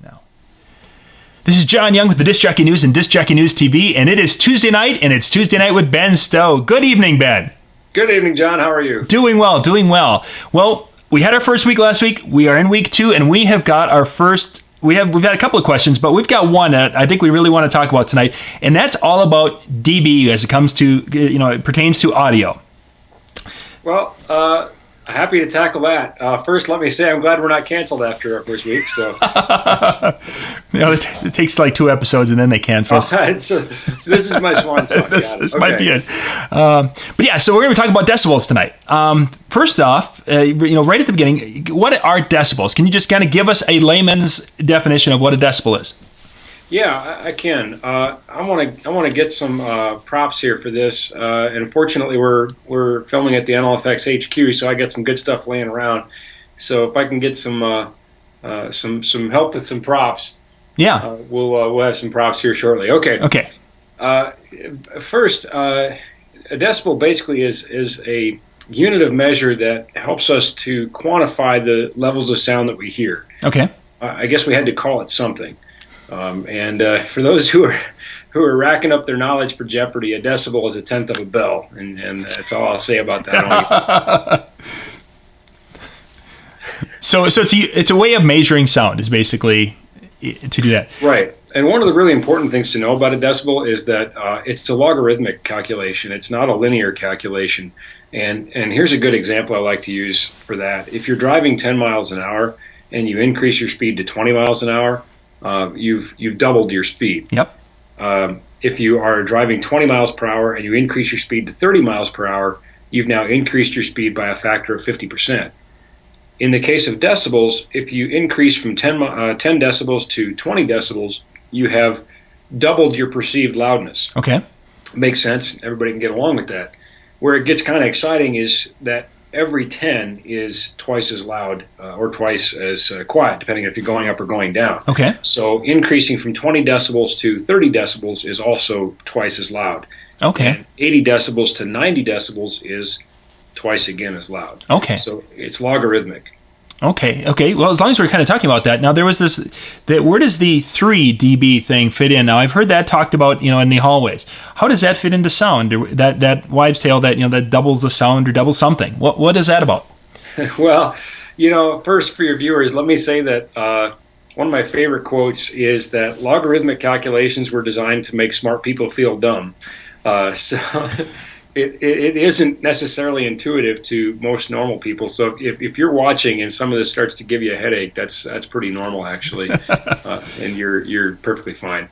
Now, this is John Young with the Disc Jockey News and Disc Jockey News TV, and it is Tuesday night, and it's Tuesday night with Ben Stowe. Good evening, Ben. Good evening, John. How are you? Doing well, doing well. Well, we had our first week last week. We are in week 2, and we have got our first. We've had a couple of questions, but we've got one that I think we really want to talk about tonight, and that's all about dB as it comes to it pertains to audio. Well, happy to tackle that. First, let me say I'm glad we're not canceled after our first week. So, it takes like 2 episodes and then they cancel. So this is my swan song. This might be it. But yeah, so we're going to be talking about decibels tonight. First off, right at the beginning, what are decibels? Can you just kind of give us a layman's definition of what a decibel is? Yeah, I can. I want to get some props here for this. And fortunately, we're filming at the NLFX HQ, so I got some good stuff laying around. So if I can get some help with some props, yeah, we'll have some props here shortly. Okay. Okay. First, a decibel basically is a unit of measure that helps us to quantify the levels of sound that we hear. Okay. I guess we had to call it something. For those who are racking up their knowledge for Jeopardy, a decibel is a tenth of a bell, and that's all I'll say about that. So it's a way of measuring sound, is basically to do that. Right. And one of the really important things to know about a decibel is that it's a logarithmic calculation. It's not a linear calculation. And here's a good example I like to use for that. If you're driving 10 miles an hour and you increase your speed to 20 miles an hour, you've doubled your speed. Yep. If you are driving 20 miles per hour and you increase your speed to 30 miles per hour, you've now increased your speed by a factor of 50%. In the case of decibels, if you increase from 10 decibels to 20 decibels, you have doubled your perceived loudness. Okay. Makes sense. Everybody can get along with that. Where it gets kind of exciting is that every 10 is twice as loud or twice as quiet, depending if you're going up or going down. Okay. So increasing from 20 decibels to 30 decibels is also twice as loud. Okay. And 80 decibels to 90 decibels is twice again as loud. Okay. So it's logarithmic. Okay. Well, as long as we're kind of talking about that, now there was this. Where does the 3 dB thing fit in? Now I've heard that talked about, in the hallways. How does that fit into sound? That wives' tale that doubles the sound or doubles something. What is that about? Well, first for your viewers, let me say that one of my favorite quotes is that logarithmic calculations were designed to make smart people feel dumb. So. It isn't necessarily intuitive to most normal people. So if you're watching and some of this starts to give you a headache, that's pretty normal actually, and you're perfectly fine.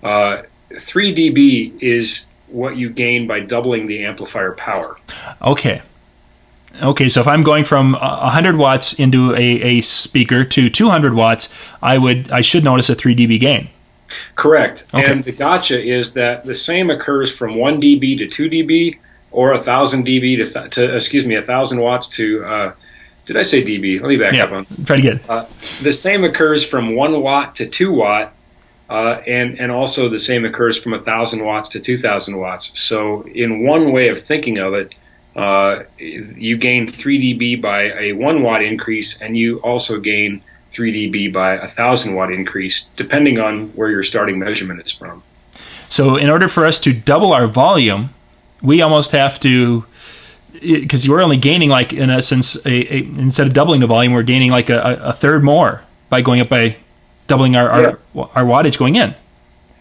3 dB is what you gain by doubling the amplifier power. Okay. So if I'm going from 100 watts into a speaker to 200 watts, I should notice a 3 dB gain. Correct. Okay. And the gotcha is that the same occurs from 1 dB to 2 dB or 1,000 dB to 1,000 watts to, did I say dB? Let me back up. Try to get the same occurs from 1 watt to 2 watt, and also the same occurs from 1,000 watts to 2,000 watts. So in one way of thinking of it, you gain 3 dB by a 1 watt increase, and you also gain 3 dB by 1,000 watt increase, depending on where your starting measurement is from. So in order for us to double our volume, we almost have to, because you're only gaining, like, in essence, instead of doubling the volume, we're gaining like a third more by going up by doubling our wattage going in.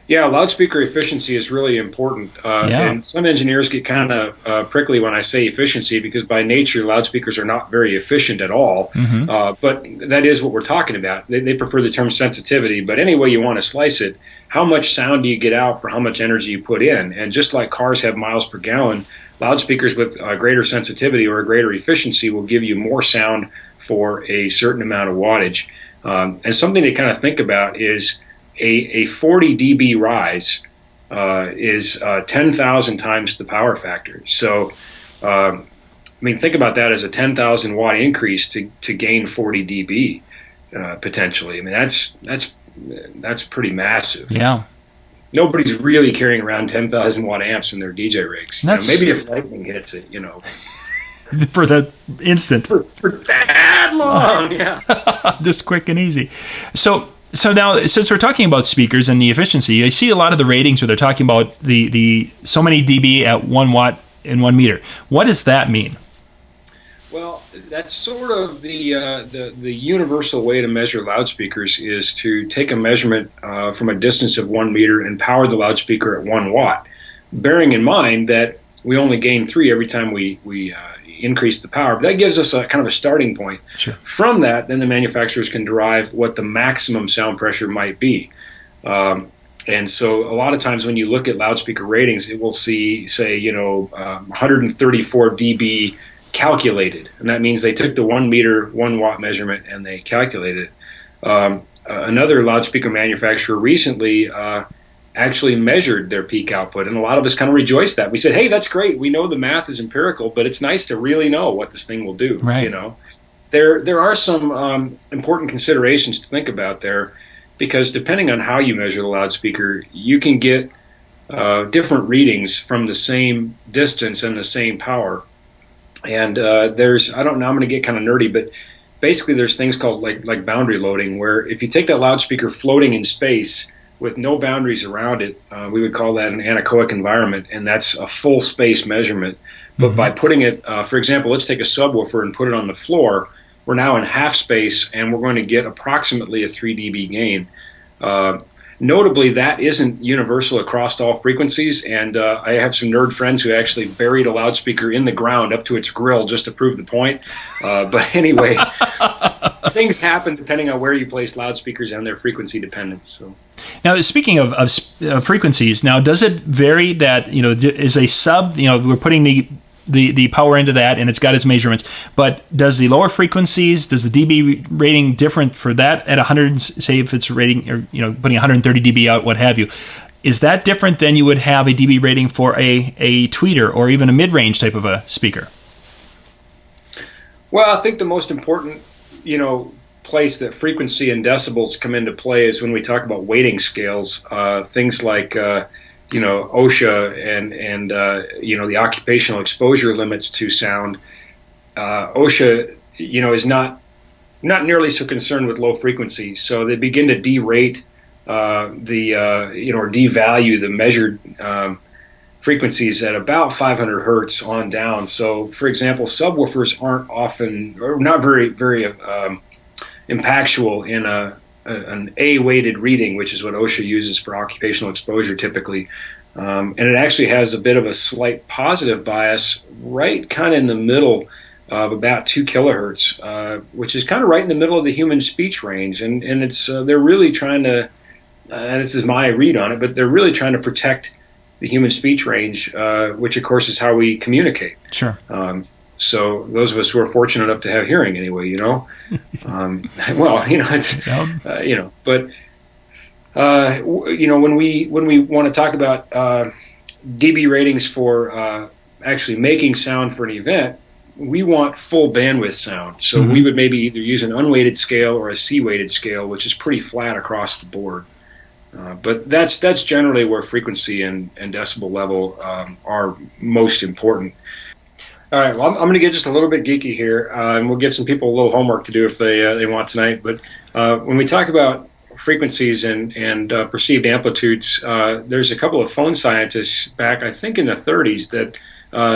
Yeah, loudspeaker efficiency is really important. And some engineers get kind of prickly when I say efficiency, because by nature, loudspeakers are not very efficient at all. Mm-hmm. But that is what we're talking about. They prefer the term sensitivity. But any way you want to slice it, how much sound do you get out for how much energy you put in? And just like cars have miles per gallon, loudspeakers with greater sensitivity or a greater efficiency will give you more sound for a certain amount of wattage. And something to kind of think about is a 40 dB rise is 10,000 times the power factor. So, think about that as a 10,000 watt increase to gain 40 dB potentially. That's pretty massive. Yeah. Nobody's really carrying around 10,000 watt amps in their DJ rigs. Maybe if lightning hits it, For the instant. For that long, yeah. Just quick and easy. So So now, since we're talking about speakers and the efficiency, I see a lot of the ratings where they're talking about the so many dB at 1 watt in 1 meter. What does that mean? Well, that's sort of the universal way to measure loudspeakers is to take a measurement from a distance of 1 meter and power the loudspeaker at 1 watt, bearing in mind that we only gain 3 every time we increase the power. But that gives us a kind of a starting point. Sure. From that, then the manufacturers can derive what the maximum sound pressure might be. And so a lot of times when you look at loudspeaker ratings, it will say, 134 dB calculated. And that means they took the 1 meter, 1 watt measurement and they calculated it. Another loudspeaker manufacturer recently actually measured their peak output, and a lot of us kind of rejoiced that. We said, hey, that's great. We know the math is empirical, but it's nice to really know what this thing will do. Right. There are some important considerations to think about there, because depending on how you measure the loudspeaker, you can get different readings from the same distance and the same power. And I don't know, I'm going to get kind of nerdy, but basically there's things called like boundary loading, where if you take that loudspeaker floating in space with no boundaries around it, we would call that an anechoic environment, and that's a full space measurement. But by putting it, for example, let's take a subwoofer and put it on the floor, we're now in half space, and we're going to get approximately a 3 dB gain. Notably, that isn't universal across all frequencies, and I have some nerd friends who actually buried a loudspeaker in the ground up to its grill just to prove the point. But anyway, things happen depending on where you place loudspeakers and their frequency dependence. So. Now, speaking of frequencies, now does it vary that, is a sub, we're putting the power into that and it's got its measurements, but does the lower frequencies, does the dB rating different for that at 100, say if it's rating, or putting 130 dB out, what have you, is that different than you would have a dB rating for a tweeter or even a mid-range type of a speaker? Well, I think the most important, place that frequency and decibels come into play is when we talk about weighting scales, things like OSHA and the occupational exposure limits to sound. OSHA is not nearly so concerned with low frequency, so they begin to derate or devalue the measured frequencies at about 500 hertz on down. So, for example, subwoofers aren't often, or not very impactful in an A-weighted reading, which is what OSHA uses for occupational exposure typically. And it actually has a bit of a slight positive bias right kind of in the middle of about 2 kilohertz, which is kind of right in the middle of the human speech range. And it's they're really trying to, and this is my read on it, but they're really trying to protect the human speech range, which of course is how we communicate. Sure. So those of us who are fortunate enough to have hearing, anyway, but when we want to talk about dB ratings for actually making sound for an event, we want full bandwidth sound. So we would maybe either use an unweighted scale or a C-weighted scale, which is pretty flat across the board. But that's generally where frequency and decibel level are most important. All right, well, I'm going to get just a little bit geeky here, and we'll give some people a little homework to do if they want tonight. But when we talk about frequencies and perceived amplitudes, there's a couple of phone scientists back, I think in the 30s, that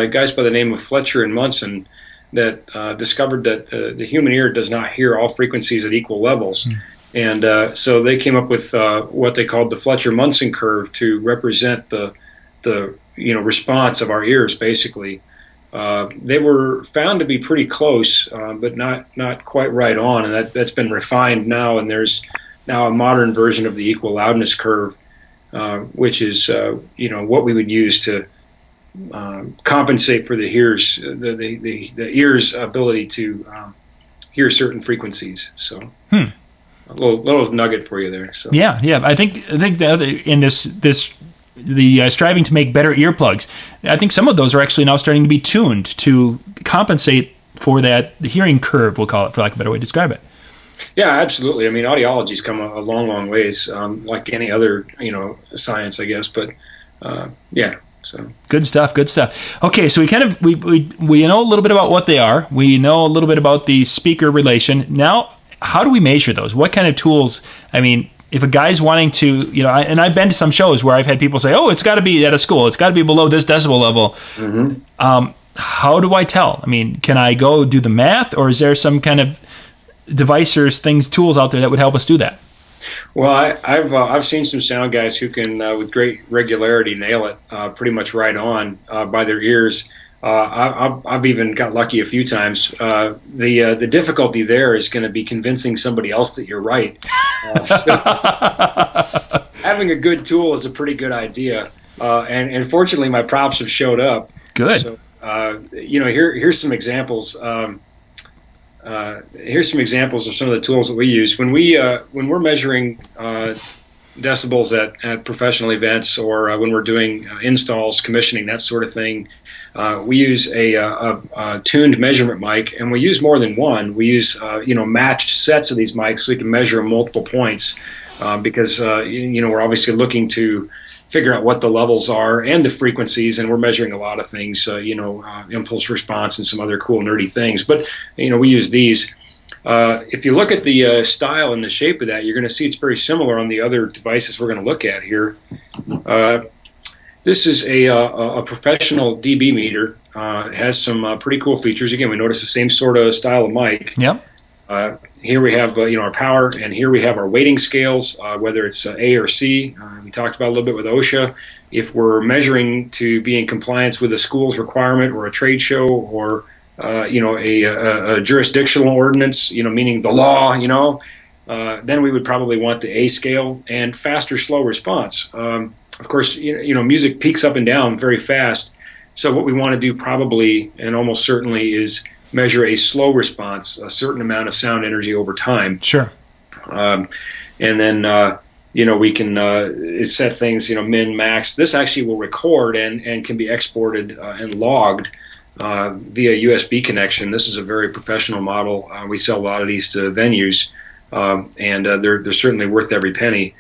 guys by the name of Fletcher and Munson that discovered that the human ear does not hear all frequencies at equal levels. And so they came up with what they called the Fletcher-Munson curve to represent the response of our ears, basically. They were found to be pretty close, but not quite right on, and that's been refined now, and there's now a modern version of the equal loudness curve, which is what we would use to compensate for the ear's ability to hear certain frequencies. So a little nugget for you there. So yeah, I think the other in the striving to make better earplugs, I think some of those are actually now starting to be tuned to compensate for the hearing curve, we'll call it, for lack of a better way to describe it. Yeah, absolutely. I mean, audiology's come a long ways, like any other, science, I guess. But yeah, so good stuff. Okay, so we know a little bit about what they are. We know a little bit about the speaker relation. Now, how do we measure those? What kind of tools? I mean, if a guy's wanting to, and I've been to some shows where I've had people say, oh, it's got to be at a school. It's got to be below this decibel level. How do I tell? I mean, can I go do the math, or is there some kind of device or tools out there that would help us do that? Well, I've seen some sound guys who can, with great regularity, nail it pretty much right on by their ears. I've even got lucky a few times. The difficulty there is going to be convincing somebody else that you're right. So having a good tool is a pretty good idea. And fortunately, my props have showed up. Good. So, here's some examples. Here's some examples of some of the tools that we use when we're measuring decibels at professional events, or when we're doing installs, commissioning, that sort of thing. We use a tuned measurement mic, and we use more than one. We use matched sets of these mics so we can measure multiple points, because we're obviously looking to figure out what the levels are and the frequencies, and we're measuring a lot of things, impulse response and some other cool nerdy things. But we use these. If you look at the style and the shape of that, you're going to see it's very similar on the other devices we're going to look at here. This is a professional dB meter. It has some pretty cool features. Again, we notice the same sort of style of mic. Yep. Here we have our power, and here we have our weighting scales, whether it's A or C. We talked about a little bit with OSHA. If we're measuring to be in compliance with a school's requirement or a trade show, or a jurisdictional ordinance, meaning the law, then we would probably want the A scale and faster, slow response. Of course, music peaks up and down very fast. So what we want to do probably, and almost certainly, is measure a slow response, a certain amount of sound energy over time. Sure. And then, we can set things, min, max. This actually will record and can be exported and logged via USB connection. This is a very professional model. We sell a lot of these to venues, and they're certainly worth every penny.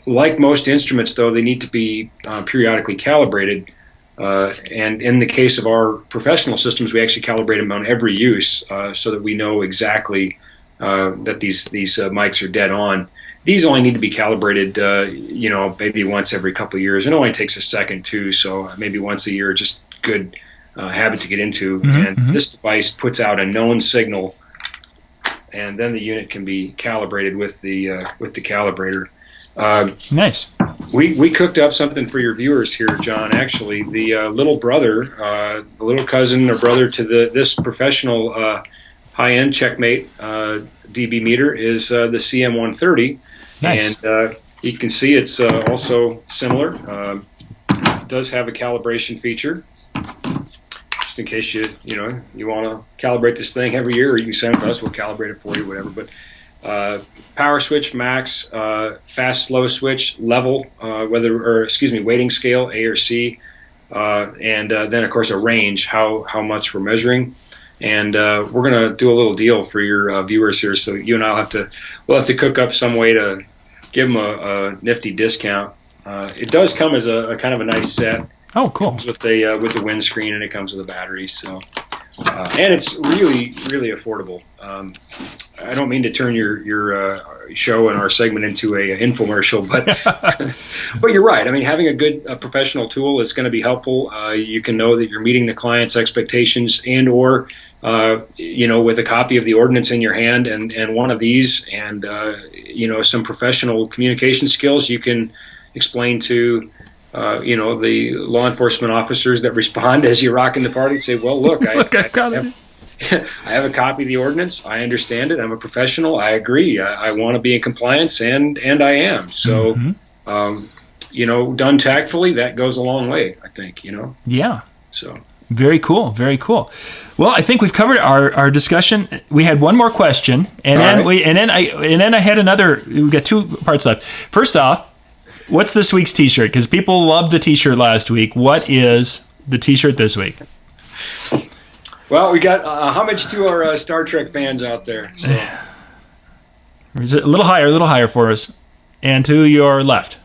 Like most instruments, though, they need to be periodically calibrated. And in the case of our professional systems, we actually calibrate them on every use, so that we know exactly that these mics are dead on. These only need to be calibrated, maybe once every couple of years. It only takes a second too, so maybe once a year, just good habit to get into. And this device puts out a known signal, and then the unit can be calibrated with the calibrator. Nice. We cooked up something for your viewers here, John. Actually, the little brother, the little cousin or brother to this professional high-end Checkmate dB meter is the CM130. Nice. And you can see it's also similar. It does have a calibration feature, just in case you want to calibrate this thing every year, or you can send it to us. We'll calibrate it for you, whatever. But power switch, max, fast, slow switch, level, weighting scale, A or C, and then of course a range, how much we're measuring. And we're gonna do a little deal for your viewers here. So you and we'll have to cook up some way to give them a nifty discount. It does come as a kind of a nice set. Oh, cool. It comes with the windscreen, and it comes with a battery. So. And it's really, really affordable. I don't mean to turn your show and our segment into a infomercial, but but you're right. I mean, having a good professional tool is going to be helpful. You can know that you're meeting the client's expectations, and or with a copy of the ordinance in your hand and one of these, and some professional communication skills, you can explain to the law enforcement officers that respond as you rock in the party, say, well, look, I have a copy of the ordinance. I understand it. I'm a professional. I agree. I want to be in compliance, and I am. So, done tactfully, that goes a long way, I think, Yeah. So. Very cool. Very cool. Well, I think we've covered our discussion. We had one more question, and then I had another. We got two parts left. First off, what's this week's T-shirt? Because people loved the T-shirt last week. What is the T-shirt this week? Well, we got homage to our Star Trek fans out there. So. Is it a little higher for us, and to your left.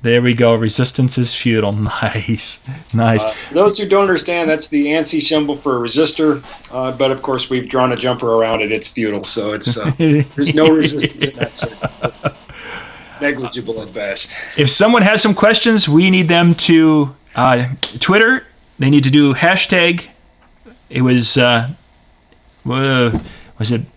There we go. Resistance is futile. Nice. Nice. For those who don't understand, that's the ANSI symbol for a resistor. But of course, we've drawn a jumper around it. It's futile. So it's there's no resistance in that circuit. Negligible at best. If someone has some questions, we need them to Twitter. They need to do hashtag. It was it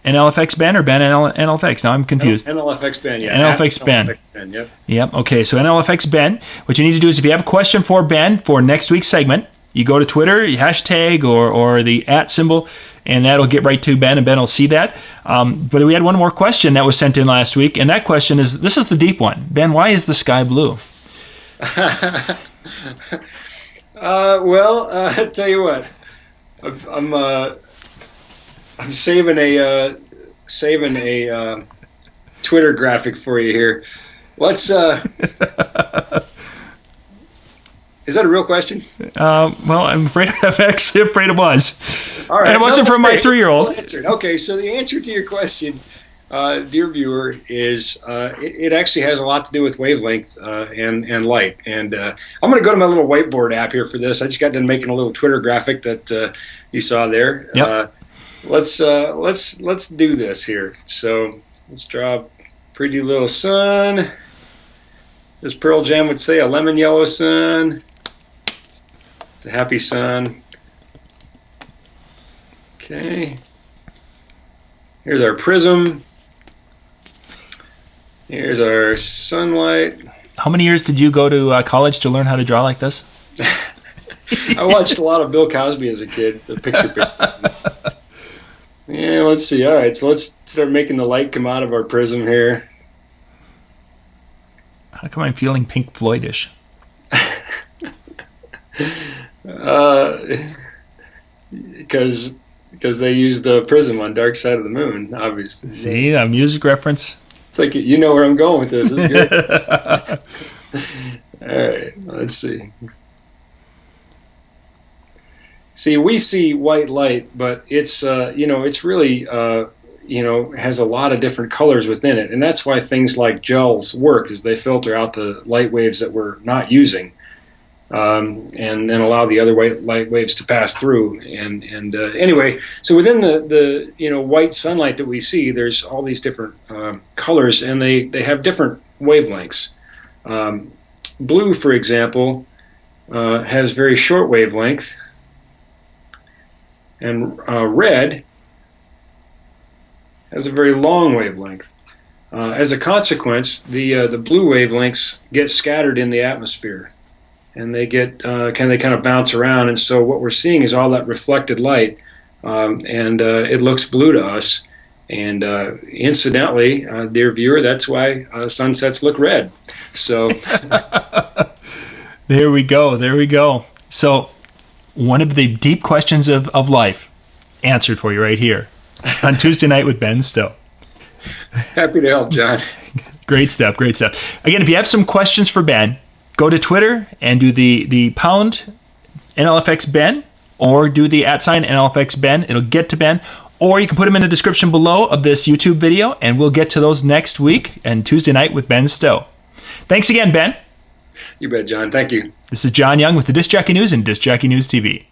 NLFX Ben or Ben NLFX? Now I'm confused. NLFX Ben, yeah. NLFX Ben. NLFX Ben, yep. Yep. Okay. So NLFX Ben. What you need to do is, if you have a question for Ben for next week's segment, you go to Twitter, you hashtag or the @ symbol, and that'll get right to Ben, and Ben will see that. But we had one more question that was sent in last week, and that question is, this is the deep one. Ben, why is the sky blue? I tell you what, I'm saving a Twitter graphic for you here. What's is that a real question? Well, I'm afraid afraid it was. All right, and it wasn't from my 3-year-old. Okay, so the answer to your question, dear viewer, is it actually has a lot to do with wavelength and light. And I'm going to go to my little whiteboard app here for this. I just got done making a little Twitter graphic that you saw there. Yep. Let's do this here. So let's draw a pretty little sun. As Pearl Jam would say, a lemon yellow sun. It's a happy sun. Okay. Here's our prism. Here's our sunlight. How many years did you go to college to learn how to draw like this? I watched a lot of Bill Cosby as a kid, the picture pictures. Yeah, let's see. All right, so let's start making the light come out of our prism here. How come I'm feeling Pink Floydish? Because they used the prism on Dark Side of the Moon, obviously. See, a music reference. It's like, you know where I'm going with this. This is good. All right, let's see. See, we see white light, but it's it's really has a lot of different colors within it, and that's why things like gels work, is they filter out the light waves that we're not using, and then allow the other light waves to pass through. And anyway, so within the white sunlight that we see, there's all these different colors, and they have different wavelengths. Blue, for example, has very short wavelength. And red has a very long wavelength. As a consequence, the blue wavelengths get scattered in the atmosphere, and they get kind of bounce around. And so what we're seeing is all that reflected light, and it looks blue to us. And incidentally, dear viewer, that's why sunsets look red. So there we go. There we go. So one of the deep questions of life answered for you right here on Tuesday Night with Ben Stowe. Happy to help, John. Great stuff, great stuff. Again, if you have some questions for Ben, go to Twitter and do the pound NLFX Ben, or do the @ NLFX Ben. It'll get to Ben. Or you can put them in the description below of this YouTube video, and we'll get to those next week and Tuesday Night with Ben Stowe. Thanks again, Ben. You bet, John. Thank you. This is John Young with the Disc Jockey News and Disc Jockey News TV.